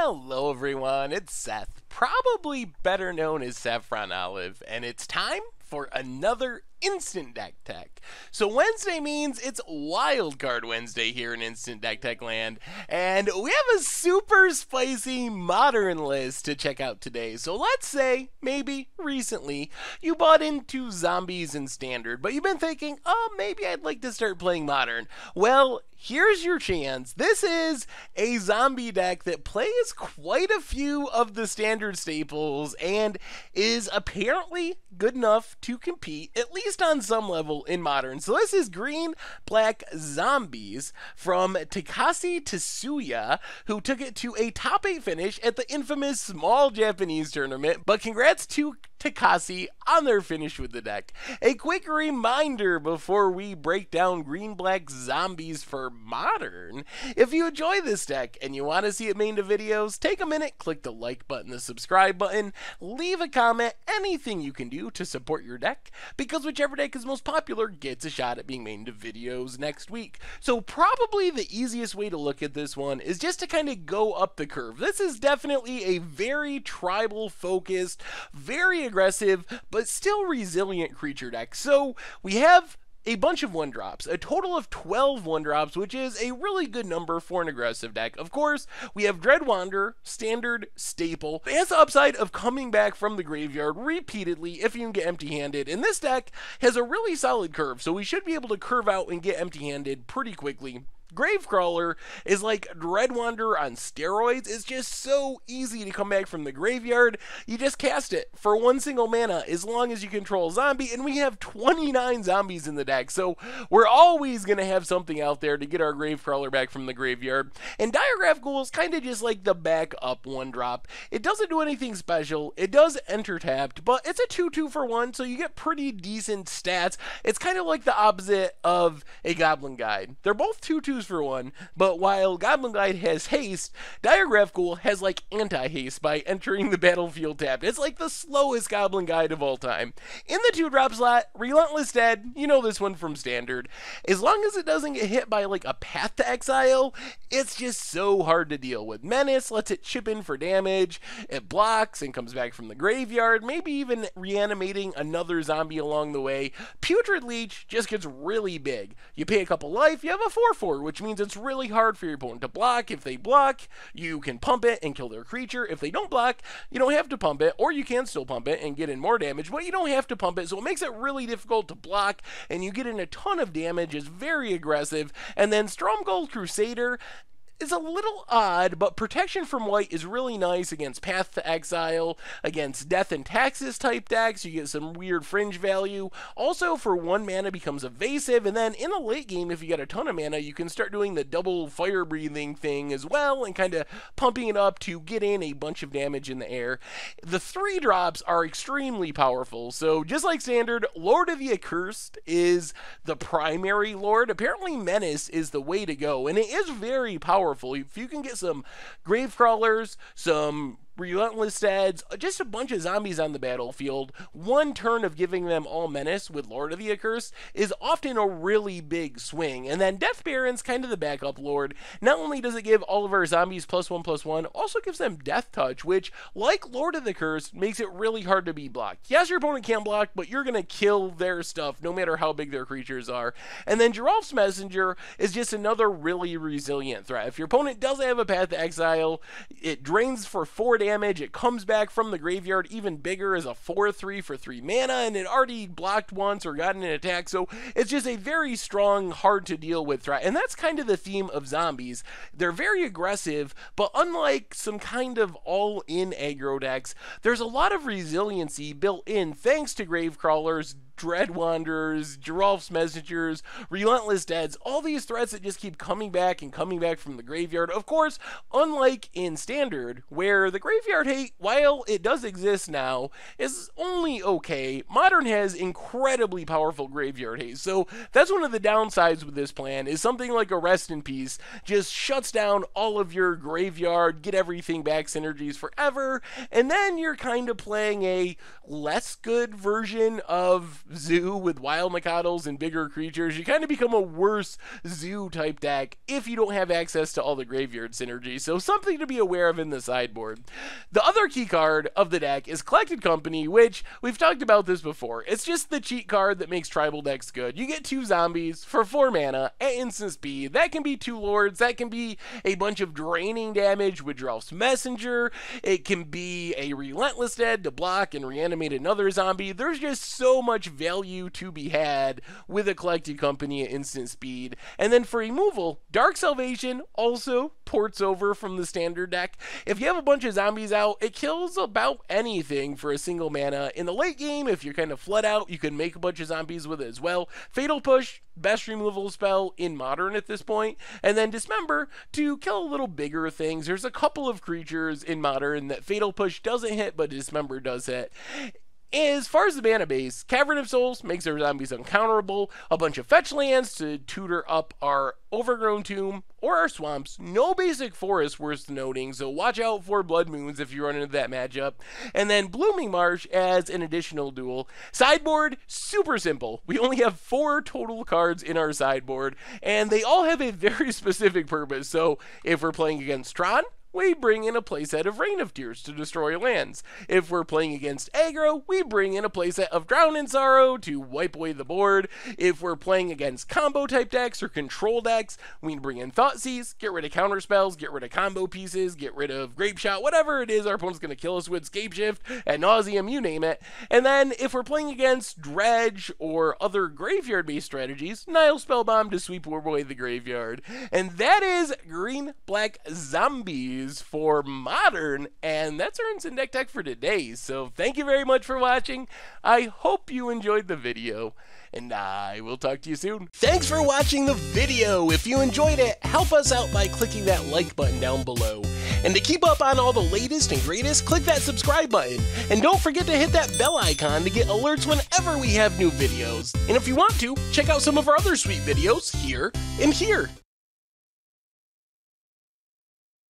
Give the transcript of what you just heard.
Hello everyone, it's Seth, probably better known as Saffron Olive, and it's time for another Instant Deck Tech. So Wednesday means it's Wildcard Wednesday here in Instant Deck Tech land, and we have a super spicy modern list to check out today. So let's say, maybe recently, you bought into zombies in standard, but you've been thinking, oh, maybe I'd like to start playing modern. Well, here's your chance. This is a zombie deck that plays quite a few of the standard staples and is apparently good enough to compete, at least on some level, in modern. So this is Green Black Zombies from Takasi Tsuya, who took it to a top 8 finish at the infamous Small Japanese tournament. But congrats to Takasi on their finish with the deck. A quick reminder before we break down Green Black Zombies for modern: if you enjoy this deck and you want to see it made into videos, take a minute, click the like button, the subscribe button, leave a comment, anything you can do to support your deck, because whichever deck is most popular gets a shot at being made into videos next week. So probably the easiest way to look at this one is just to kind of go up the curve. This is definitely a very tribal focused, very aggressive, but still resilient creature deck. So we have a bunch of 1-drops, a total of 12 1-drops, which is a really good number for an aggressive deck. Of course, we have Dread Wanderer, standard staple. It has the upside of coming back from the graveyard repeatedly if you can get empty-handed, and this deck has a really solid curve, so we should be able to curve out and get empty-handed pretty quickly. Gravecrawler is like Dread Wanderer on steroids. It's just so easy to come back from the graveyard. You just cast it for 1 single mana as long as you control a zombie, and we have 29 zombies in the deck, so we're always going to have something out there to get our Gravecrawler back from the graveyard. And Diregraph Ghoul is kind of just like the backup 1-drop. It doesn't do anything special. It does enter tapped, but it's a 2/2 for 1, so you get pretty decent stats. It's kind of like the opposite of a Goblin Guide. They're both 2/2s for 1, but while Goblin Guide has haste, Diregraph Ghoul has like anti-haste by entering the battlefield tapped. It's like the slowest Goblin Guide of all time. In the 2-drop slot, Relentless Dead, you know this one from standard. As long as it doesn't get hit by like a Path to Exile, it's just so hard to deal with. Menace lets it chip in for damage, it blocks and comes back from the graveyard, maybe even reanimating another zombie along the way. Putrid Leech just gets really big. You pay a couple life, you have a 4/4, which means it's really hard for your opponent to block. If they block, you can pump it and kill their creature. If they don't block, you don't have to pump it, or you can still pump it and get in more damage, but you don't have to pump it, so it makes it really difficult to block, and you get in a ton of damage. It's very aggressive. And then Stromgold Crusader is a little odd, but protection from white is really nice against Path to Exile, against Death and Taxes type decks. You get some weird fringe value. Also, for 1 mana becomes evasive, and then in the late game, if you get a ton of mana, you can start doing the double fire breathing thing as well, and kind of pumping it up to get in a bunch of damage in the air. The 3-drops are extremely powerful, so just like standard, Lord of the Accursed is the primary lord. Apparently Menace is the way to go, and it is very powerful. If you can get some Gravecrawlers, some Relentless Deads, just a bunch of zombies on the battlefield, 1 turn of giving them all Menace with Lord of the Accursed is often a really big swing. And then Death Baron's kind of the backup lord. Not only does it give all of our zombies +1/+1, also gives them Death Touch, which, like Lord of the Accursed, makes it really hard to be blocked. Yes, your opponent can block, but you're going to kill their stuff no matter how big their creatures are. And then Geralf's Messenger is just another really resilient threat. If your opponent doesn't have a Path to Exile, it drains for 4 damage, it comes back from the graveyard even bigger as a 4/3 for 3 mana, and it already blocked once or gotten an attack, so it's just a very strong, hard to deal with threat. And that's kind of the theme of zombies. They're very aggressive, but unlike some kind of all-in aggro decks, there's a lot of resiliency built in thanks to Gravecrawlers, Dread Wanderers, Geralf's Messengers, Relentless Deads, all these threats that just keep coming back and coming back from the graveyard. Of course, unlike in Standard, where the graveyard hate, while it does exist now, is only okay, Modern has incredibly powerful graveyard hate. So that's one of the downsides with this plan, is something like a Rest in Peace just shuts down all of your graveyard, get everything back synergies forever, and then you're kind of playing a less good version of zoo with wild Mikados and bigger creatures, you kind of become a worse zoo type deck if you don't have access to all the graveyard synergy. So something to be aware of in the sideboard. The other key card of the deck is Collected Company, which we've talked about this before. It's just the cheat card that makes tribal decks good. You get 2 zombies for 4 mana at instant speed. That can be 2 lords. That can be a bunch of draining damage with Drelf's Messenger. It can be a Relentless Dead to block and reanimate another zombie. There's just so much value to be had with a Collected Company at instant speed. And then for removal, Dark Salvation also ports over from the standard deck. If you have a bunch of zombies out, it kills about anything for a single mana. In the late game, if you're kind of flood out, you can make a bunch of zombies with it as well. Fatal Push, best removal spell in Modern at this point. And then Dismember to kill a little bigger things. There's a couple of creatures in Modern that Fatal Push doesn't hit, but Dismember does hit. As far as the mana base, Cavern of Souls makes our zombies uncounterable, a bunch of fetch lands to tutor up our Overgrown Tomb or our swamps, no basic forest worth noting, so watch out for Blood Moons if you run into that matchup, and then Blooming Marsh as an additional duel. Sideboard, super simple. We only have 4 total cards in our sideboard, and they all have a very specific purpose, so if we're playing against Tron, we bring in a playset of Reign of Tears to destroy lands. If we're playing against aggro, we bring in a playset of Drown in Sorrow to wipe away the board. If we're playing against combo type decks or control decks, we bring in Thoughtseize, get rid of counter spells, get rid of combo pieces, get rid of Grape Shot, whatever it is our opponent's going to kill us with, Scapeshift, ad nauseum, you name it. And then if we're playing against Dredge or other graveyard-based strategies, Nile Spellbomb to sweep away the graveyard. And that is Green-Black Zombies for Modern, and that's our instant deck tech for today. So thank you very much for watching. I hope you enjoyed the video, and I will talk to you soon. Thanks for watching the video. If you enjoyed it, help us out by clicking that like button down below. And to keep up on all the latest and greatest, click that subscribe button. And don't forget to hit that bell icon to get alerts whenever we have new videos. And if you want to, check out some of our other sweet videos here and here.